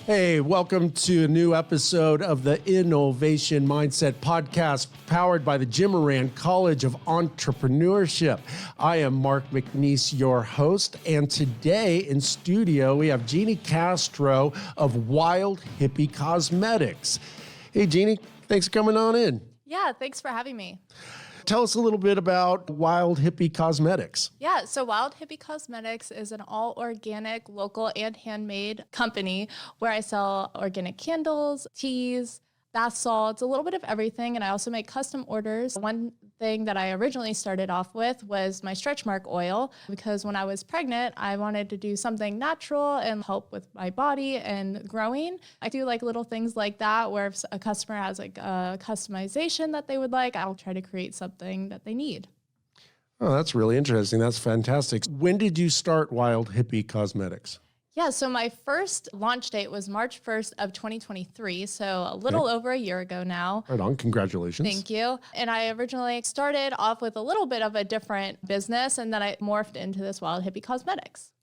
Hey, welcome to a new episode of the InNOLEvation Mindset Podcast, powered by the Jim Moran College of Entrepreneurship. I am Mark McNees, your host, and today in studio we have Jeannie Castro of Wild Hippie Cosmetics. Hey, Jeannie, thanks for coming on in. Yeah, thanks for having me. Tell us a little bit about Wild Hippie Cosmetics. Yeah, so Wild Hippie Cosmetics is an all-organic, local, and handmade company where I sell organic candles, teas, bath salts, a little bit of everything, and I also make custom orders. One thing that I originally started off with was my stretch mark oil, because when I was pregnant, I wanted to do something natural and help with my body and growing. I do like little things like that, where if a customer has like a customization that they would like, I'll try to create something that they need. Oh, that's really interesting. That's fantastic. When did you start Wild Hippie Cosmetics? Yeah, so my first launch date was March 1st of 2023, so a little over a year ago now. Right on. Congratulations. Thank you. And I originally started off with a little bit of a different business, and then I morphed into this Wild Hippie Cosmetics.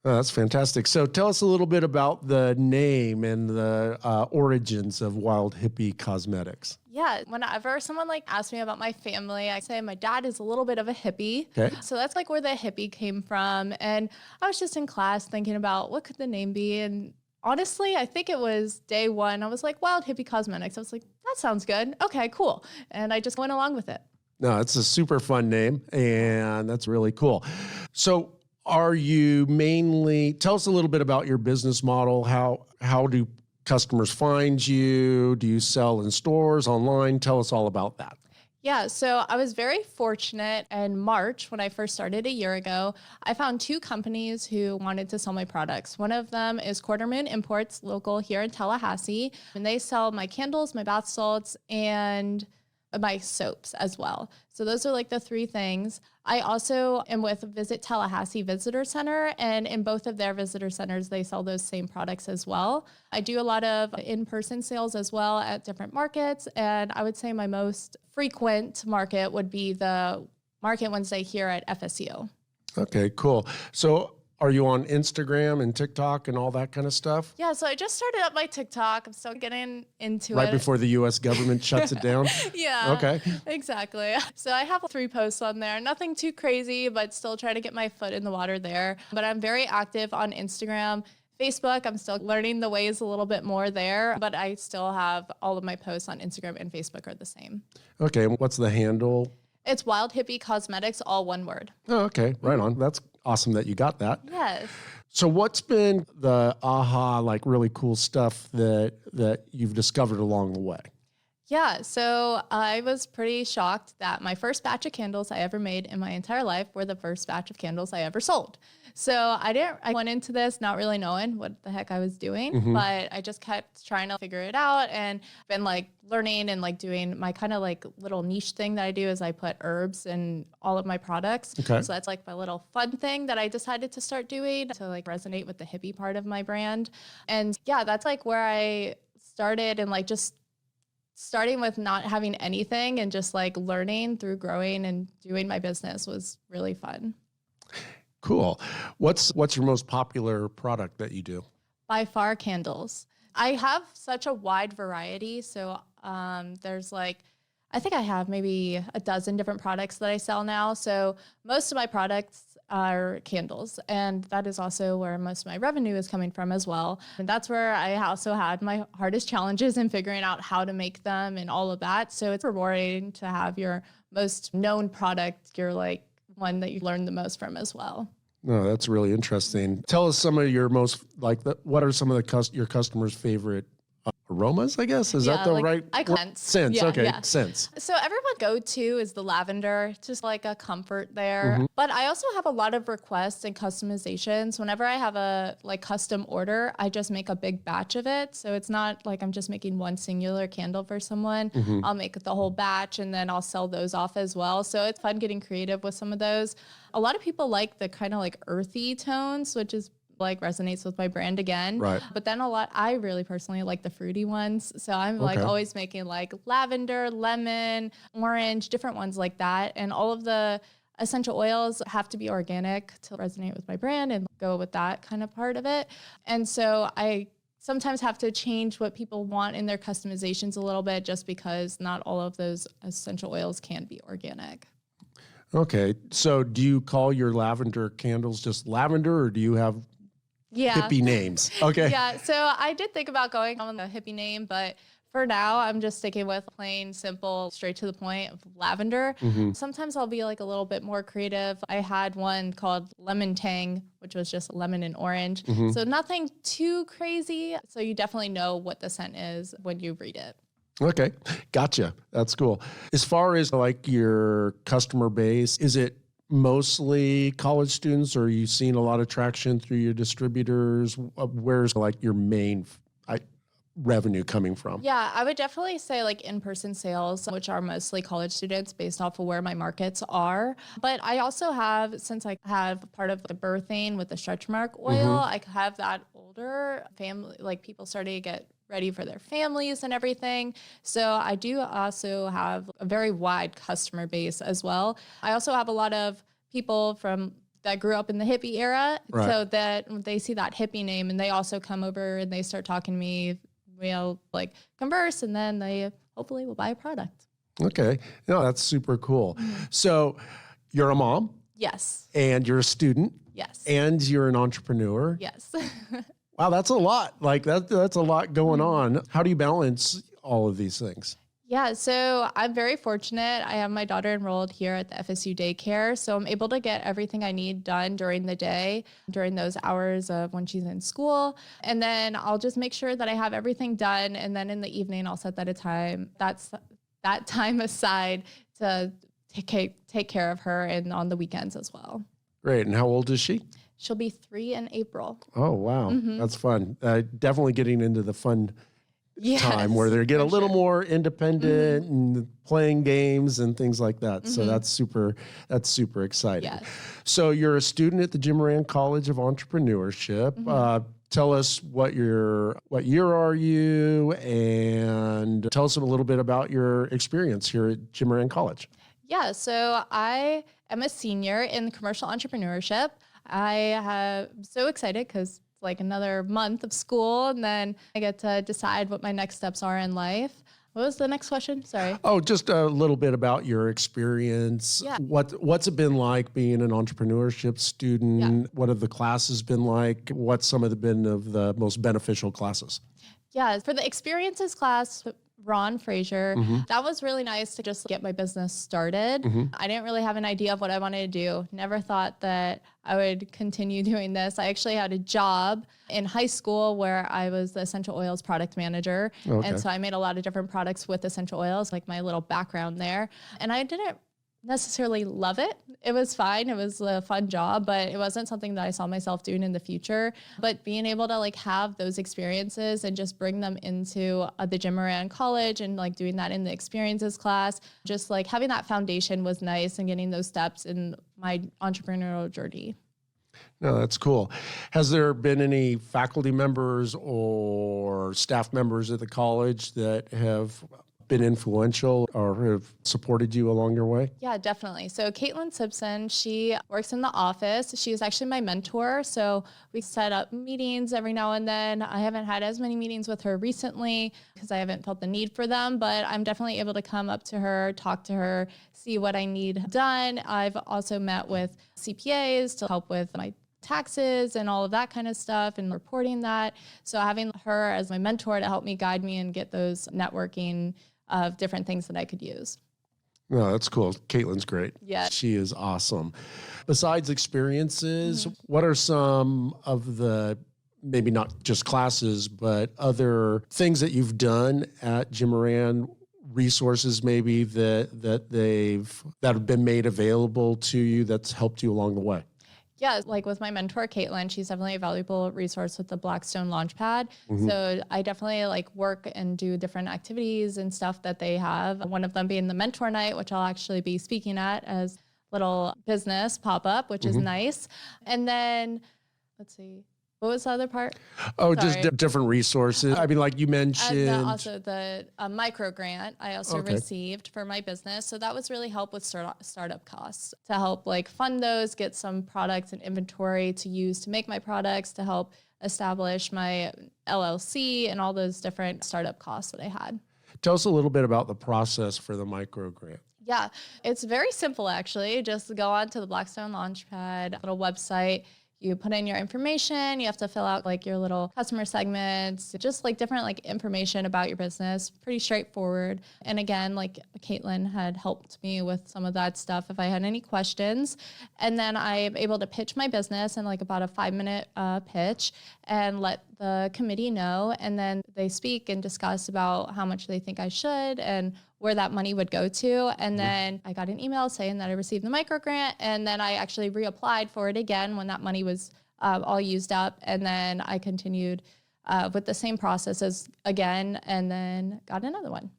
Oh, that's fantastic. So tell us a little bit about the name and the origins of Wild Hippie Cosmetics. Yeah, whenever someone asks me about my family, I say my dad is a little bit of a hippie. Okay. So that's where the hippie came from. And I was just in class thinking about what could the name be. And honestly, I think it was day one. I was like, Wild Hippie Cosmetics. I was like, that sounds good. Okay, cool. And I just went along with it. No, it's a super fun name, and that's really cool. So are you mainly, tell us a little bit about your business model. How do customers find you? Do you sell in stores, online? Tell us all about that. Yeah, so I was very fortunate in March when I first started a year ago. I found two companies who wanted to sell my products. One of them is Quarter Moon Imports, local here in Tallahassee, and they sell my candles, my bath salts, and my soaps as well. So those are the three things. I also am with Visit Tallahassee Visitor Center, and in both of their visitor centers, they sell those same products as well. I do a lot of in-person sales as well at different markets, and I would say my most frequent market would be the Market Wednesday here at FSU. Okay, cool. So are you on Instagram and TikTok and all that kind of stuff? Yeah, so I just started up my TikTok. I'm still getting into it. Right before the U.S. government shuts it down? Yeah. Okay. Exactly. So I have 3 posts on there. Nothing too crazy, but still trying to get my foot in the water there. But I'm very active on Instagram. Facebook, I'm still learning the ways a little bit more there, but I still have all of my posts on Instagram and Facebook are the same. Okay, what's the handle? It's Wild Hippie Cosmetics, all one word. Oh, okay, right on. That's awesome that you got that. Yes. So what's been the really cool stuff that you've discovered along the way? Yeah, so I was pretty shocked that my first batch of candles I ever made in my entire life were the first batch of candles I ever sold. So I went into this not really knowing what the heck I was doing, but I just kept trying to figure it out and been learning and doing my kind of little niche thing that I do is I put herbs in all of my products. Okay. So that's my little fun thing that I decided to start doing to resonate with the hippie part of my brand. And yeah, that's where I started and just starting with not having anything and just learning through growing and doing my business was really fun. Cool. What's your most popular product that you do? By far, candles. I have such a wide variety. So there's I think I have maybe a dozen different products that I sell now. So most of my products are candles. And that is also where most of my revenue is coming from as well. And that's where I also had my hardest challenges in figuring out how to make them and all of that. So it's rewarding to have your most known product, your one that you learn the most from as well. No, that's really interesting. Tell us some of your most, what are some of your customers' favorite aromas, I guess? Is that the right word? Scents. Yeah, okay, yeah. Scents. So everyone go-to is the lavender, just a comfort there. But I also have a lot of requests and customizations. Whenever I have a custom order, I just make a big batch of it. So it's not I'm just making one singular candle for someone. I'll make the whole batch and then I'll sell those off as well. So it's fun getting creative with some of those. A lot of people like the kind of earthy tones, which is resonates with my brand again. Right. But then I really personally like the fruity ones. So I'm always making lavender, lemon, orange, different ones like that. And all of the essential oils have to be organic to resonate with my brand and go with that kind of part of it. And so I sometimes have to change what people want in their customizations a little bit just because not all of those essential oils can be organic. Okay. So do you call your lavender candles just lavender, or do you have hippie names? Okay. Yeah. So I did think about going on the hippie name, but for now, I'm just sticking with plain, simple, straight to the point of lavender. Sometimes I'll be like a little bit more creative. I had one called Lemon Tang, which was just lemon and orange. So nothing too crazy. So you definitely know what the scent is when you read it. Okay. Gotcha. That's cool. As far as like your customer base, is it mostly college students, or are you seeing a lot of traction through your distributors? Where's like your main revenue coming from? Yeah, I would definitely say like in-person sales, which are mostly college students based off of where my markets are. But I also have, since I have part of the birthing with the stretch mark oil, I have that older family, like people starting to get ready for their families and everything. So I do also have a very wide customer base as well. I also have a lot of people that grew up in the hippie era, so that they see that hippie name and they also come over and they start talking to me. We'll like converse, and then they hopefully will buy a product. Okay. No, that's super cool. So you're a mom. Yes. And you're a student. Yes. And you're an entrepreneur. Yes. Wow, that's a lot. Like that's a lot going on. How do you balance all of these things? Yeah, so I'm very fortunate. I have my daughter enrolled here at the FSU daycare, so I'm able to get everything I need done during the day, during those hours of when she's in school. And then I'll just make sure that I have everything done. And then in the evening, I'll set that time aside to take care of her, and on the weekends as well. Great. And how old is she? She'll be 3 in April. Oh, wow. That's fun. Definitely getting into the fun time where they get a little more independent and playing games and things like that. So that's super exciting. Yes. So you're a student at the Jim Moran College of Entrepreneurship. Tell us what year are you, and tell us a little bit about your experience here at Jim Moran College. Yeah, so I am a senior in commercial entrepreneurship. I'm so excited because it's like another month of school, and then I get to decide what my next steps are in life. What was the next question? Sorry. Oh, just a little bit about your experience. Yeah. What's it been like being an entrepreneurship student? Yeah. What have the classes been like? What's some of the most beneficial classes? Yeah, for the experiences class, Ron Fraser, that was really nice to just get my business started. I didn't really have an idea of what I wanted to do. Never thought that I would continue doing this. I actually had a job in high school where I was the essential oils product manager. Okay. And so I made a lot of different products with essential oils, like my little background there. And I didn't necessarily love it. It was fine. It was a fun job, but it wasn't something that I saw myself doing in the future. But being able to like have those experiences and just bring them into the Jim Moran College and like doing that in the experiences class, just like having that foundation was nice, and getting those steps in my entrepreneurial journey. No, that's cool. Has there been any faculty members or staff members at the college that have been influential or have supported you along your way? Yeah, definitely. So Caitlin Simpson, she works in the office. She is actually my mentor. So we set up meetings every now and then. I haven't had as many meetings with her recently because I haven't felt the need for them, but I'm definitely able to come up to her, talk to her, see what I need done. I've also met with CPAs to help with my taxes and all of that kind of stuff and reporting that. So having her as my mentor to help me guide me and get those networking of different things that I could use. No, that's cool. Caitlin's great. Yeah. She is awesome. Besides experiences, what are some of the, maybe not just classes, but other things that you've done at Jim Moran, resources maybe that have been made available to you that's helped you along the way? Yeah, like with my mentor, Caitlin, she's definitely a valuable resource with the Blackstone Launchpad. So I definitely like work and do different activities and stuff that they have. One of them being the mentor night, which I'll actually be speaking at as little business pop-up, which is nice. And then, let's see, what was the other part? Oh, Sorry. just different resources. I mean, like you mentioned. And also the microgrant I also received for my business. So that was really help with startup costs, to help like fund those, get some products and inventory to use to make my products, to help establish my LLC and all those different startup costs that I had. Tell us a little bit about the process for the micro grant. Yeah, it's very simple, actually. Just go on to the Blackstone Launchpad little website. You put in your information. You have to fill out like your little customer segments, just like different like information about your business. Pretty straightforward. And again, like Caitlin had helped me with some of that stuff if I had any questions. And then I'm able to pitch my business in like about a 5-minute pitch and let the committee know. And then they speak and discuss about how much they think I should and where that money would go to. And then I got an email saying that I received the micro grant. And then I actually reapplied for it again when that money was all used up. And then I continued with the same processes again, and then got another one.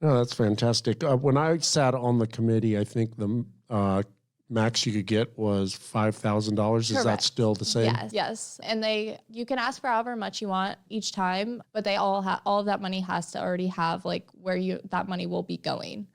No, that's fantastic. When I sat on the committee, I think the max you could get was $5,000. Is that still the same? Yes. And you can ask for however much you want each time, but they all of that money has to already have like where that money will be going.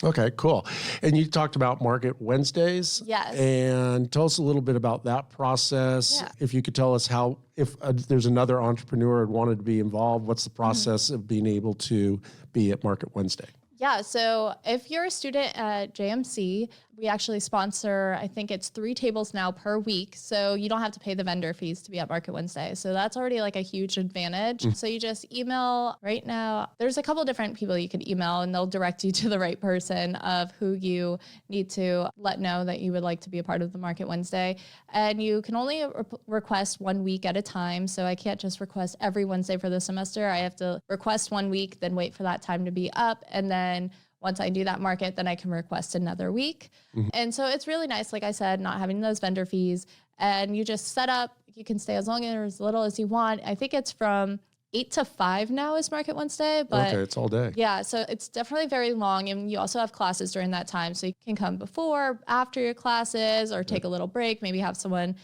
Okay, cool. And you talked about Market Wednesdays. Yes. And tell us a little bit about that process. Yeah. If you could tell us how, if there's another entrepreneur who wanted to be involved, what's the process of being able to be at Market Wednesday? Yeah, so if you're a student at JMC, we actually sponsor, I think it's 3 tables now per week. So you don't have to pay the vendor fees to be at Market Wednesday. So that's already like a huge advantage. So you just email right now. There's a couple different people you can email and they'll direct you to the right person of who you need to let know that you would like to be a part of the Market Wednesday. And you can only request 1 week at a time. So I can't just request every Wednesday for the semester. I have to request 1 week, then wait for that time to be up. And then once I do that market, then I can request another week. And so it's really nice, like I said, not having those vendor fees. And you just set up, you can stay as long or as little as you want. I think it's from 8 to 5 now is Market Wednesday. But okay, it's all day. Yeah, so it's definitely very long. And you also have classes during that time. So you can come before, after your classes, or take a little break, maybe have someone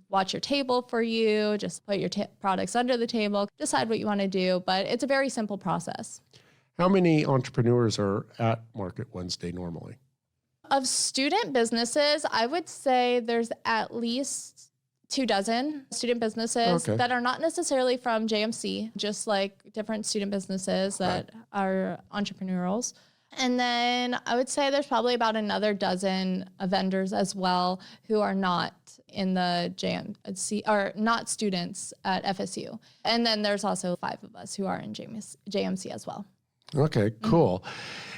watch your table for you, just put your products under the table, decide what you want to do. But it's a very simple process. How many entrepreneurs are at Market Wednesday normally? Of student businesses, I would say there's at least 24 student businesses that are not necessarily from JMC, just like different student businesses that are entrepreneurials. And then I would say there's probably about another dozen vendors as well who are not in the JMC, or not students at FSU. And then there's also 5 of us who are in JMC as well. Okay, cool.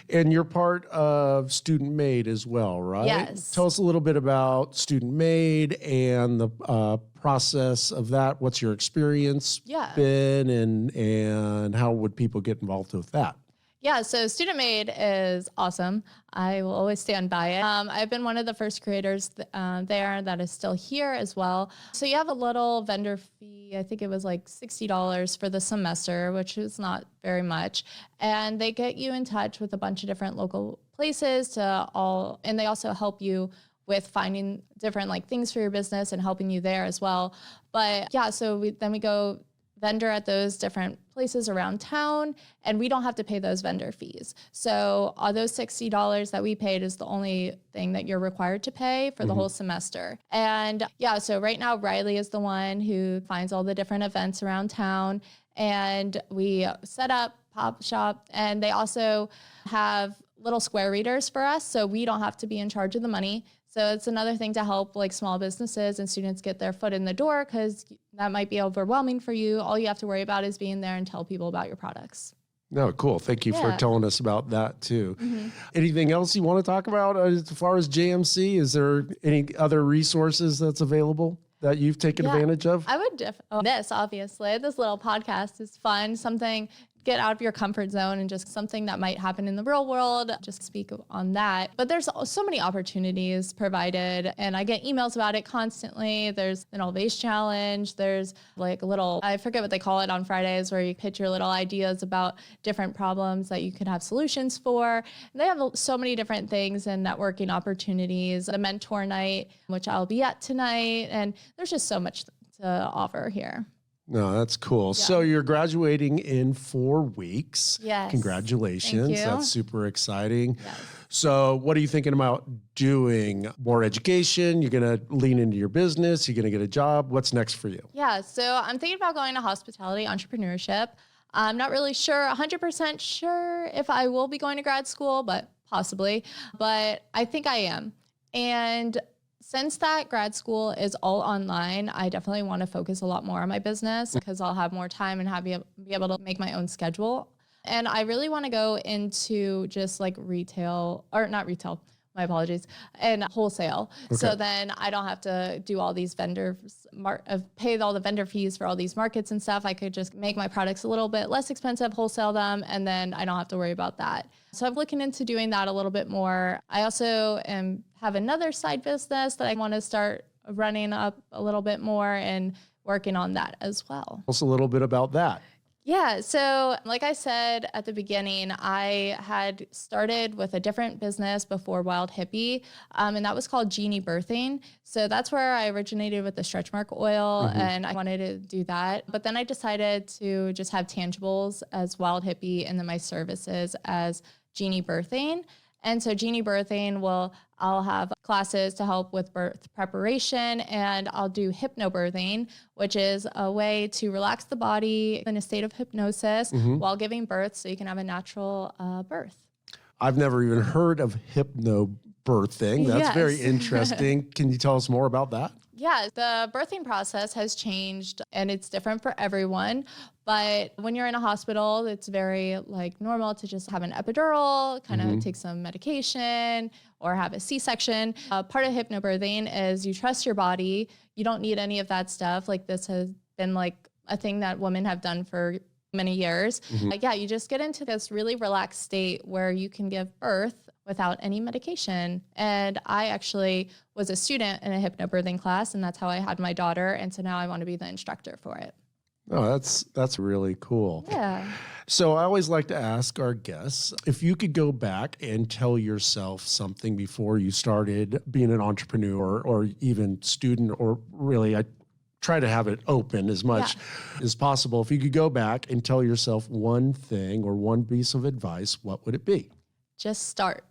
And you're part of Student Made as well, right? Yes. Tell us a little bit about Student Made and the process of that. What's your experience been, and how would people get involved with that? Yeah, so Student Made is awesome. I will always stand by it. I've been one of the first creators there that is still here as well. So you have a little vendor fee. I think it was like $60 for the semester, which is not very much. And they get you in touch with a bunch of different local places and they also help you with finding different like things for your business and helping you there as well. But yeah, so we go vendor at those different places around town, and we don't have to pay those vendor fees. So all those $60 that we paid is the only thing that you're required to pay for the whole semester. And yeah, so right now Riley is the one who finds all the different events around town, and we set up pop shop, and they also have little square readers for us, so we don't have to be in charge of the money. So it's another thing to help like small businesses and students get their foot in the door, because that might be overwhelming for you. All you have to worry about is being there and tell people about your products. No, cool. Thank you for telling us about that too. Anything else you want to talk about as far as JMC? Is there any other resources that's available that you've taken advantage of? I would obviously. This little podcast is fun. Something, get out of your comfort zone and just something that might happen in the real world, just speak on that. But there's so many opportunities provided, and I get emails about it constantly. There's an InNOLEvation challenge. There's like a little, I forget what they call it on Fridays, where you pitch your little ideas about different problems that you could have solutions for. And they have so many different things and networking opportunities. The mentor night, which I'll be at tonight. And there's just so much to offer here. No, that's cool. Yeah. So you're graduating in 4 weeks. Yes. Congratulations. Thank you. That's super exciting. Yes. So what are you thinking about doing? More education? You're going to lean into your business? You're going to get a job? What's next for you? Yeah, so I'm thinking about going to hospitality entrepreneurship. I'm not really sure, 100% sure if I will be going to grad school, but possibly. But I think I am. And since that grad school is all online, I definitely want to focus a lot more on my business because I'll have more time and be able to make my own schedule. And I really want to go into just like retail, or not retail, my apologies, and wholesale. Okay. So then I don't have to do all these pay all the vendor fees for all these markets and stuff. I could just make my products a little bit less expensive, wholesale them, and then I don't have to worry about that. So I'm looking into doing that a little bit more. I also have another side business that I want to start running up a little bit more and working on that as well. Tell us a little bit about that. Yeah. So like I said at the beginning, I had started with a different business before Wild Hippie, and that was called Jeannie Birthing. So that's where I originated with the stretch mark oil, and I wanted to do that. But then I decided to just have tangibles as Wild Hippie and then my services as Jeannie Birthing. And so Jeannie Birthing I'll have classes to help with birth preparation, and I'll do hypnobirthing, which is a way to relax the body in a state of hypnosis while giving birth so you can have a natural birth. I've never even heard of hypnobirthing. That's Yes. very interesting. Can you tell us more about that? Yeah, the birthing process has changed and it's different for everyone. But when you're in a hospital, it's very like normal to just have an epidural, kind of take some medication or have a C-section. Part of hypnobirthing is you trust your body. You don't need any of that stuff. Like this has been like a thing that women have done for many years. You just get into this really relaxed state where you can give birth without any medication. And I actually was a student in a hypnobirthing class, and that's how I had my daughter. And so now I want to be the instructor for it. Oh, that's really cool. Yeah. So I always like to ask our guests, if you could go back and tell yourself something before you started being an entrepreneur or even student, or really I try to have it open as much as possible. If you could go back and tell yourself one thing or one piece of advice, what would it be? Just start.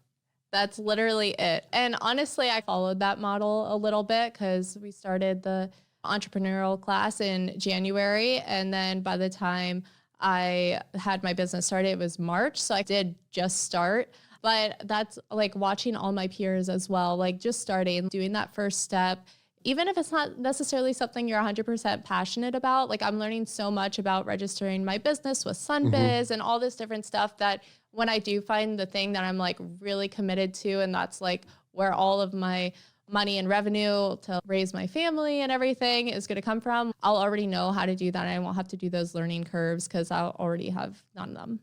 That's literally it. And honestly, I followed that model a little bit because we started the entrepreneurial class in January. And then by the time I had my business started, it was March. So I did just start. But that's like watching all my peers as well, like just starting, doing that first step. Even if it's not necessarily something you're 100% passionate about, like I'm learning so much about registering my business with SunBiz and all this different stuff that when I do find the thing that I'm like really committed to, and that's like where all of my money and revenue to raise my family and everything is going to come from, I'll already know how to do that. And I won't have to do those learning curves because I'll already have done them.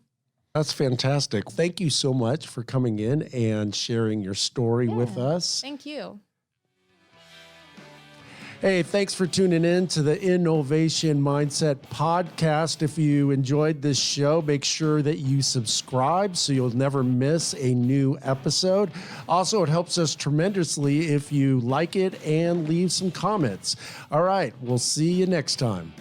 That's fantastic. Thank you so much for coming in and sharing your story with us. Thank you. Hey, thanks for tuning in to the InNOLEvation Mindset Podcast. If you enjoyed this show, make sure that you subscribe so you'll never miss a new episode. Also, it helps us tremendously if you like it and leave some comments. All right, we'll see you next time.